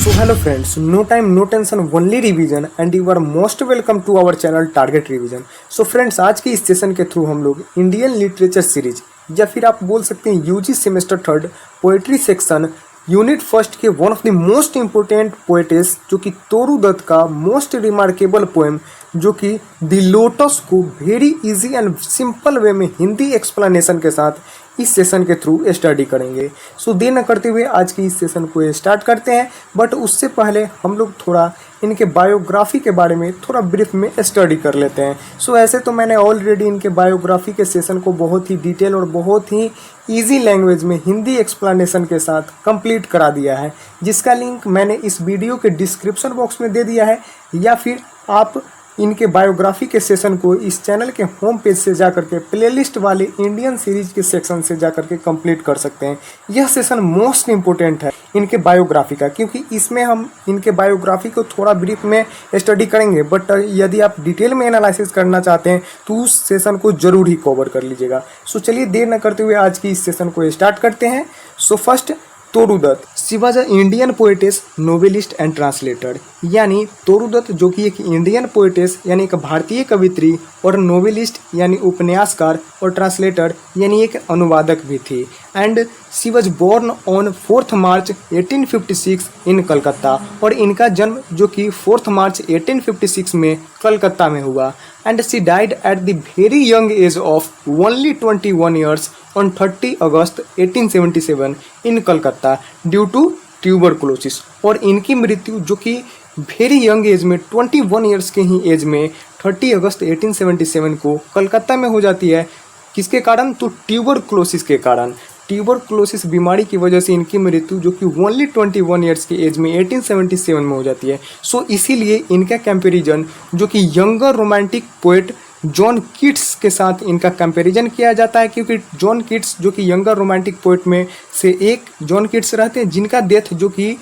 So hello friends, no time, no tension, only revision and you are most welcome to our channel Target Revision. So friends, आज के इस session के through हम लोग Indian literature series या फिर आप बोल सकते हैं UG semester third poetry section unit first के one of the most important poetess जो कि तोरू दत्त का मोस्ट रिमार्केबल पोएम जो कि द लोटस को very easy and simple way में हिंदी एक्सप्लेनेशन के साथ इस सेशन के थ्रू स्टडी करेंगे। सो देर न करते हुए आज की इस सेशन को स्टार्ट करते हैं, बट उससे पहले हम लोग थोड़ा इनके बायोग्राफी के बारे में थोड़ा ब्रीफ में स्टडी कर लेते हैं। सो ऐसे तो मैंने ऑलरेडी इनके बायोग्राफी के सेशन को बहुत ही डिटेल और बहुत ही इजी लैंग्वेज में हिंदी एक्सप्लेनेशन के साथ कंप्लीट करा दिया है, जिसका लिंक मैंने इस वीडियो के डिस्क्रिप्शन बॉक्स में दे दिया है, या फिर आप इनके बायोग्राफी के सेशन को इस चैनल के होम पेज से जाकर के प्लेलिस्ट वाले इंडियन सीरीज के सेक्शन से जाकर के कंप्लीट कर सकते हैं। यह सेशन मोस्ट इंपॉर्टेंट है इनके बायोग्राफी का, क्योंकि इसमें हम इनके बायोग्राफी को थोड़ा ब्रीफ में स्टडी करेंगे, बट यदि आप डिटेल में एनालिसिस करना चाहते हैं तो उस सेशन को जरूर ही कवर कर लीजिएगा। सो चलिए देर न करते हुए आज की इस सेशन को स्टार्ट करते हैं। So first, Toru Dutt she was a Indian poetess, novelist and translator. यानी तोरू दत्त जो कि एक इंडियन पोएटेस यानी एक भारतीय कवित्री और नोवेलिस्ट यानी उपन्यासकार और ट्रांसलेटर यानी एक अनुवादक भी थी। And she was born on 4 March 1856 in Calcutta, और इनका जन्म जो कि 4 मार्च 1856 में कलकत्ता में हुआ। And she died at the very young age of only 21 years on 30 August 1877 in Calcutta due to tuberculosis. और इनकी मृत्यु जो कि वेरी यंग एज में 21 ईयर्स के ही एज में 30 अगस्त 1877 को कलकत्ता में हो जाती है। किसके कारण? तो ट्यूबरकुलोसिस के कारण। ट्यूबरकुलोसिस बीमारी की वजह से इनकी मृत्यु जो कि ओनली 21 ईयर्स की एज में 1877 में हो जाती है। सो इसीलिए इनका कंपैरिजन जो कि younger romantic poet John Keats के साथ इनका कंपैरिजन किया जाता है, क्योंकि जॉन कीट्स जो कि यंगर रोमांटिक पोएट में से एक जॉन कीट्स रहते हैं, जिनका डेथ जो कि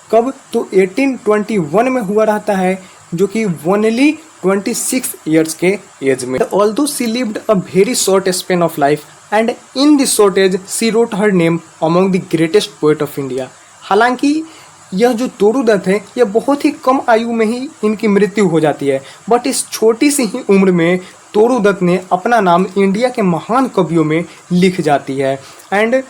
कब? तो 1821 में हुआ रहता है, जो कि ओनली 26 ईयर्स के एज में। Although she lived a very short span of life and in this short age she wrote her name among the greatest poet of India. हालांकि यह जो तोरू दत्त है यह बहुत ही कम आयु में ही इनकी मृत्यु हो जाती है, बट इस छोटी सी ही उम्र में तोरू दत्त ने अपना नाम इंडिया के महान कवियों में लिख जाती है। एंड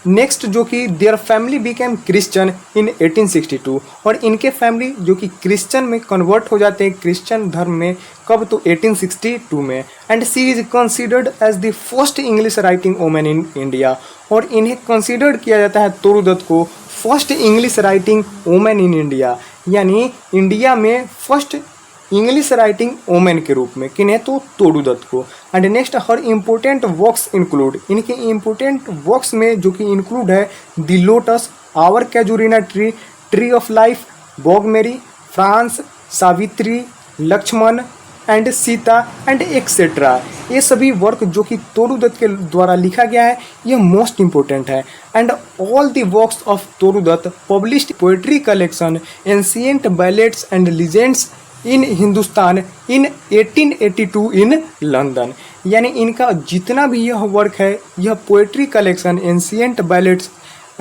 नेक्स्ट जो कि देयर फैमिली बिकेम क्रिश्चियन इन 1862, और इनके फैमिली जो कि क्रिश्चियन में कन्वर्ट हो जाते हैं, क्रिश्चियन धर्म में कब? तो 1862 में। And she is considered as the first English writing women in India, और इन्हें कंसिडर्ड किया जाता है तोरू दत्त को first English writing women in India, यानी इंडिया में फर्स्ट इंग्लिश राइटिंग वोमेन के रूप में। किन्हें? तो तोरू दत्त को। And next, her important works include, इनके इम्पोर्टेंट वर्क्स में जो कि इंक्लूड है the lotus, our casuarina tree, tree of life, bog मेरी, France, Savitri, Lakshman and Sita and etcetera. ये सभी वर्क जो कि तोरू दत्त के द्वारा लिखा गया है यह मोस्ट इम्पोर्टेंट है। And all the works of Toru Dutt published poetry collection ancient ballads and legends in Hindustan in 1882 in London. यानी इनका जितना भी यह वर्क है यह poetry collection ancient ballads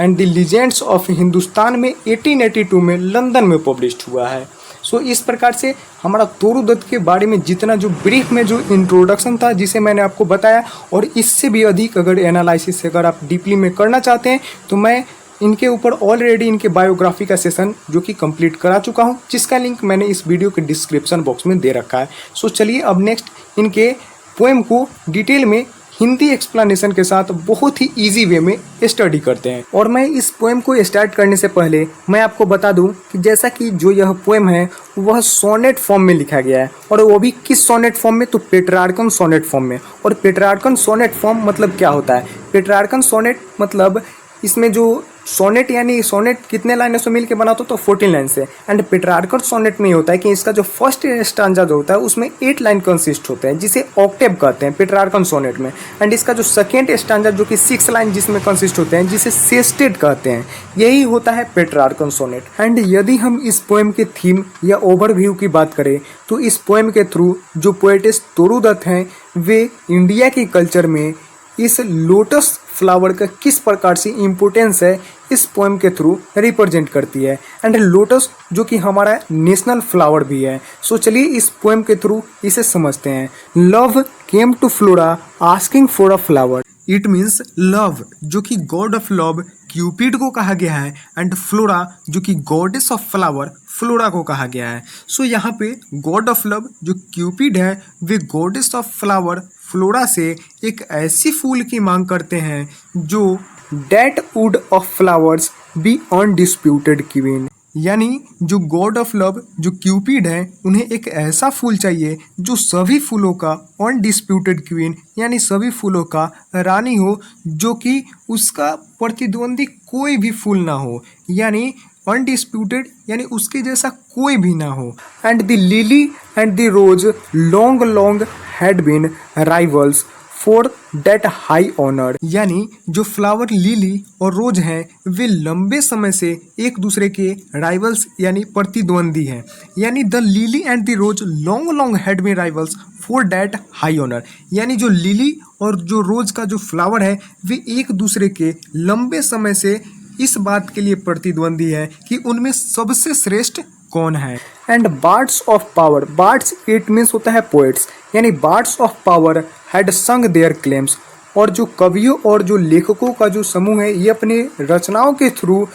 and the legends of Hindustan में 1882 में लंदन में पब्लिश्ड हुआ है। सो इस प्रकार से हमारा तोरू दत्त के बारे में जितना जो ब्रीफ में जो इंट्रोडक्शन था जिसे मैंने आपको बताया, और इससे भी अधिक अगर एनालिसिस अगर आप डीपली में करना चाहते हैं तो मैं इनके ऊपर ऑलरेडी इनके बायोग्राफी का सेशन जो कि कंप्लीट करा चुका हूं, जिसका लिंक मैंने इस वीडियो के डिस्क्रिप्शन बॉक्स में दे रखा है। सो चलिए अब नेक्स्ट इनके पोएम को डिटेल में हिंदी एक्सप्लेनेशन के साथ बहुत ही इजी वे में स्टडी करते हैं। और मैं इस पोएम को स्टार्ट करने से पहले मैं आपको बता दूं कि जैसा कि जो यह पोएम है वह सोनेट फॉर्म में लिखा गया है, और वो भी किस सोनेट फॉर्म में? तो पेट्रार्कन सोनेट फॉर्म में। और पेट्रार्कन सोनेट फॉर्म मतलब क्या होता है? पेट्रार्कन सोनेट मतलब इसमें जो सोनेट यानी सोनेट कितने लाइनों से मिलकर बना तो 14 लाइन से। एंड पेट्रार्कन सोनेट में ये होता है कि इसका जो फर्स्ट स्टांजा जो होता है उसमें 8 लाइन कंसिस्ट होते हैं, जिसे ऑक्टेव कहते हैं पेट्रार्कन सोनेट में। एंड इसका जो सेकेंड स्टांजा जो कि 6 लाइन जिसमें कंसिस्ट होते हैं, जिसे सेस्टेड कहते हैं, यही होता है पेट्रार्कन सोनेट। एंड यदि हम इस पोएम के थीम या ओवरव्यू की बात करें तो इस पोएम के थ्रू जो पोएटेस तोरू दत्त हैं वे इंडिया के कल्चर में इस लोटस फ्लावर का किस प्रकार से इम्पोर्टेंस है इस पोएम के थ्रू रिप्रेजेंट करती है। एंड लोटस जो कि हमारा नेशनल फ्लावर भी है। सो चलिए इस पोएम के थ्रू इसे समझते हैं। Love came to Flora asking for a flower. It means love जो कि गॉड ऑफ लव क्यूपिड को कहा गया है, एंड फ्लोरा जो कि गॉडेस ऑफ फ्लावर फ्लोरा को कहा गया है। सो यहाँ पे गॉड ऑफ लव जो क्यूपिड है वे गॉडेस ऑफ फ्लावर फ्लोरा से एक ऐसी फूल की मांग करते हैं जो that would of flowers be undisputed queen. यानी जो गॉड ऑफ लव जो क्यूपिड है उन्हें एक ऐसा फूल चाहिए जो सभी फूलों का अनडिस्प्यूटेड क्वीन यानी सभी फूलों का रानी हो, जो कि उसका प्रतिद्वंदी कोई भी फूल ना हो, यानी अनडिस्प्यूटेड यानी उसके जैसा कोई भी ना हो। And the lily and the rose long long had been rivals for that high honour. यानी जो फ्लावर लिली और रोज हैं वे लंबे समय से एक दूसरे के राइवल्स यानी प्रतिद्वंदी हैं। यानी the lily and the rose long long had been rivals for that high honour. यानी जो लिली और जो रोज का जो फ्लावर है वे एक दूसरे के लंबे समय से इस बात के लिए प्रतिद्वंदी है कि उनमें सबसे श्रेष्ठ कौन है। And birds of power, birds it means होता है पोएट्स, यानी बार्ड्स ऑफ पावर हैड संग देयर क्लेम्स। और जो कवियों और जो लेखकों का जो समूह है ये अपने रचनाओं के थ्रू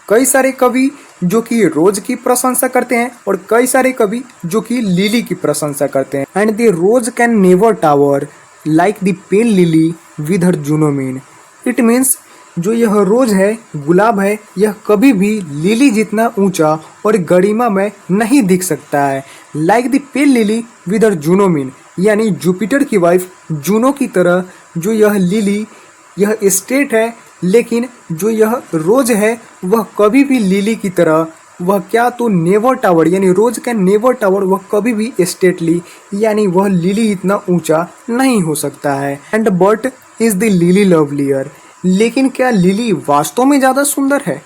कई सारे कवि जो कि रोज की प्रशंसा करते हैं और कई सारे कवि जो कि लिली की प्रशंसा करते हैं। And the rose can never tower like the pale lily with her Juno mien. It means जो यह रोज है, गुलाब है, यह कभी भी लिली जितना ऊंचा और गरिमा में नहीं दिख सकता है। Like the pale lily with her Juno mien, यानी जुपिटर की वाइफ जूनो की तरह जो यह लिली यह स्टेट है, लेकिन जो यह रोज है वह कभी भी लिली की तरह वह क्या तो नेवर टावर यानी रोज का नेवर टावर वह कभी भी स्टेटली यानी वह लिली इतना ऊंचा नहीं हो सकता है। And but is the lily lovelier, लेकिन क्या लिली वास्तव में ज़्यादा सुंदर है?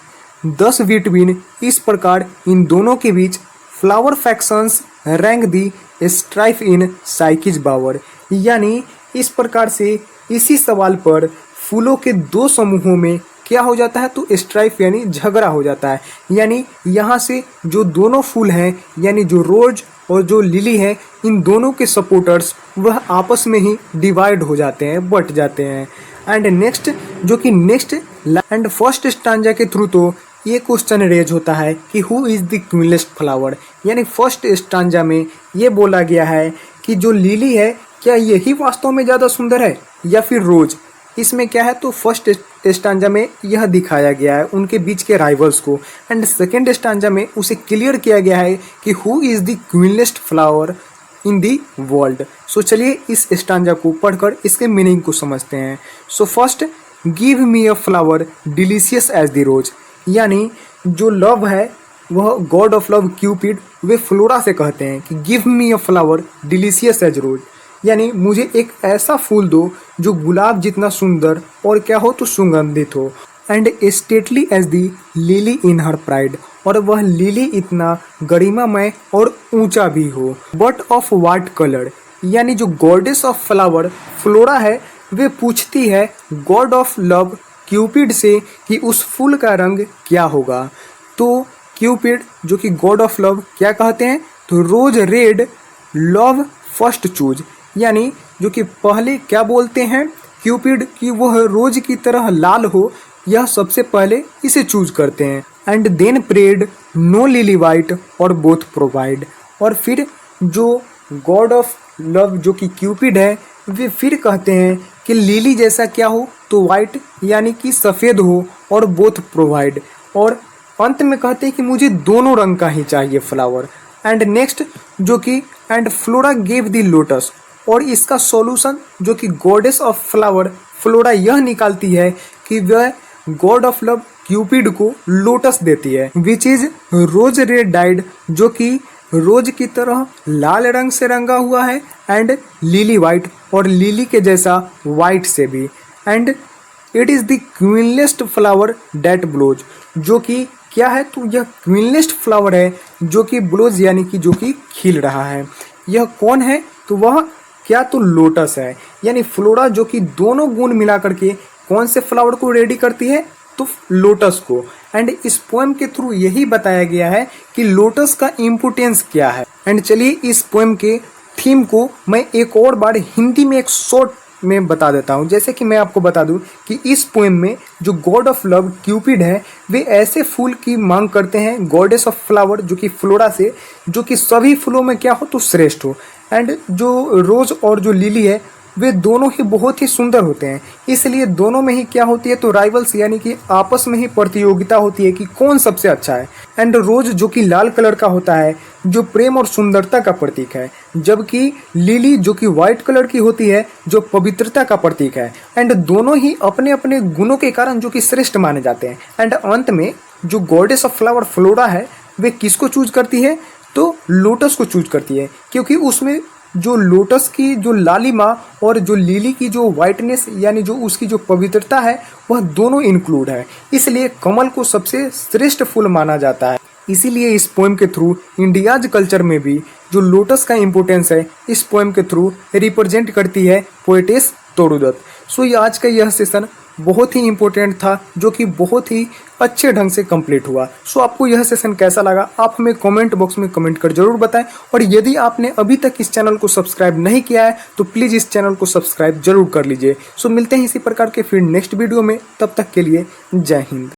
10 बिटवीन, इस प्रकार इन दोनों के बीच फ्लावर फैक्शंस रैंक दी स्ट्राइफ इन साइकिज बावर। यानी इस प्रकार से इसी सवाल पर फूलों के दो समूहों में क्या हो जाता है तो स्ट्राइफ यानी झगड़ा हो जाता है। यानी यहाँ से जो दोनों फूल हैं यानी जो रोज और जो लिली है इन दोनों के सपोर्टर्स वह आपस में ही डिवाइड हो जाते हैं, बट जाते हैं। एंड नेक्स्ट जो कि नेक्स्ट एंड फर्स्ट स्टांजा के थ्रू तो ये क्वेश्चन रेज होता है कि who is the queenliest flower. यानी फर्स्ट स्टांजा में ये बोला गया है कि जो लिली है क्या यही वास्तव में ज़्यादा सुंदर है या फिर रोज। इसमें क्या है तो फर्स्ट स्टांजा में यह दिखाया गया है उनके बीच के राइवल्स को, एंड सेकेंड स्टांजा में उसे क्लियर किया गया है कि who is the queenliest flower in the world. So चलिए इस स्टांजा को पढ़कर इसके मीनिंग को समझते हैं। So first, give me a flower delicious as the rose. यानी जो लव है वह गॉड ऑफ लव क्यूपिड वे फ्लोरा से कहते हैं कि give me a flower delicious as rose, यानी मुझे एक ऐसा फूल दो जो गुलाब जितना सुंदर और क्या हो तो सुगंधित हो। And stately as the lily in her pride, और वह लिली इतना गरिमामय और ऊंचा भी हो। बट ऑफ वाट कलर, यानी जो गॉडेस ऑफ फ्लावर फ्लोरा है वे पूछती है गॉड ऑफ लव क्यूपिड से कि उस फूल का रंग क्या होगा। तो क्यूपिड जो कि गॉड ऑफ लव क्या कहते हैं तो रोज रेड लव फर्स्ट चूज, यानी जो कि पहले क्या बोलते हैं क्यूपिड कि वह रोज की तरह लाल हो यह सबसे पहले इसे चूज करते हैं। And then prayed no lily white और बोथ प्रोवाइड, और फिर जो गॉड ऑफ लव जो कि क्यूपिड है वे फिर कहते हैं कि लिली जैसा क्या हो तो वाइट यानी कि सफ़ेद हो और बोथ प्रोवाइड, और अंत में कहते हैं कि मुझे दोनों रंग का ही चाहिए फ्लावर। एंड नेक्स्ट जो कि and flora gave the lotus, और इसका सॉल्यूशन जो कि गॉडेस ऑफ फ्लावर फ्लोरा यह निकालती है कि वह गॉड ऑफ लव क्यूपिड को लोटस देती है, which is rose red dyed, जो कि रोज की तरह लाल रंग से रंगा हुआ है, एंड लिली वाइट, और लिली के जैसा वाइट से भी। And it is the queenliest flower that blows, जो कि क्या है तो यह क्वीनलेस्ट फ्लावर है जो कि ब्लोज यानी कि जो कि खिल रहा है। यह कौन है तो वह क्या तो लोटस है। यानी फ्लोरा जो कि दोनों गुण मिला करके कौन से फ्लावर को रेडी करती है तो लोटस को। एंड इस पोएम के थ्रू यही बताया गया है कि लोटस का इम्पोर्टेंस क्या है। एंड चलिए इस पोएम के थीम को मैं एक और बार हिंदी में एक शॉर्ट में बता देता हूँ। जैसे कि मैं आपको बता दूं कि इस पोएम में जो गॉड ऑफ लव क्यूपिड है वे ऐसे फूल की मांग करते हैं गॉडेस ऑफ फ्लावर जो कि फ्लोरा से, जो कि सभी फूलों में क्या हो तो श्रेष्ठ हो। एंड जो रोज और जो लिली है वे दोनों ही बहुत ही सुंदर होते हैं, इसलिए दोनों में ही क्या होती है तो राइवल्स यानी कि आपस में ही प्रतियोगिता होती है कि कौन सबसे अच्छा है। एंड रोज जो कि लाल कलर का होता है जो प्रेम और सुंदरता का प्रतीक है, जबकि लिली जो कि व्हाइट कलर की होती है जो पवित्रता का प्रतीक है। एंड दोनों ही अपने अपने गुणों के कारण जो कि श्रेष्ठ माने जाते हैं। एंड अंत में जो गॉडेस ऑफ फ्लावर फ्लोरा है वे किसको चूज करती है तो लोटस को चूज करती है, क्योंकि उसमें जो लोटस की जो लालिमा और जो लिली की जो वाइटनेस यानी जो उसकी जो पवित्रता है वह दोनों इंक्लूड है, इसलिए कमल को सबसे श्रेष्ठ फूल माना जाता है। इसीलिए इस पोएम के थ्रू इंडियाज कल्चर में भी जो लोटस का इम्पोर्टेंस है इस पोएम के थ्रू रिप्रेजेंट करती है पोएटेस तोड़ू दत्त। सो ये आज का यह सेशन बहुत ही इम्पोर्टेंट था जो कि बहुत ही अच्छे ढंग से कंप्लीट हुआ। सो आपको यह सेशन कैसा लगा आप हमें कमेंट बॉक्स में कमेंट कर जरूर बताएं। और यदि आपने अभी तक इस चैनल को सब्सक्राइब नहीं किया है तो प्लीज़ इस चैनल को सब्सक्राइब जरूर कर लीजिए। सो मिलते हैं इसी प्रकार के फिर नेक्स्ट वीडियो में, तब तक के लिए जय हिंद।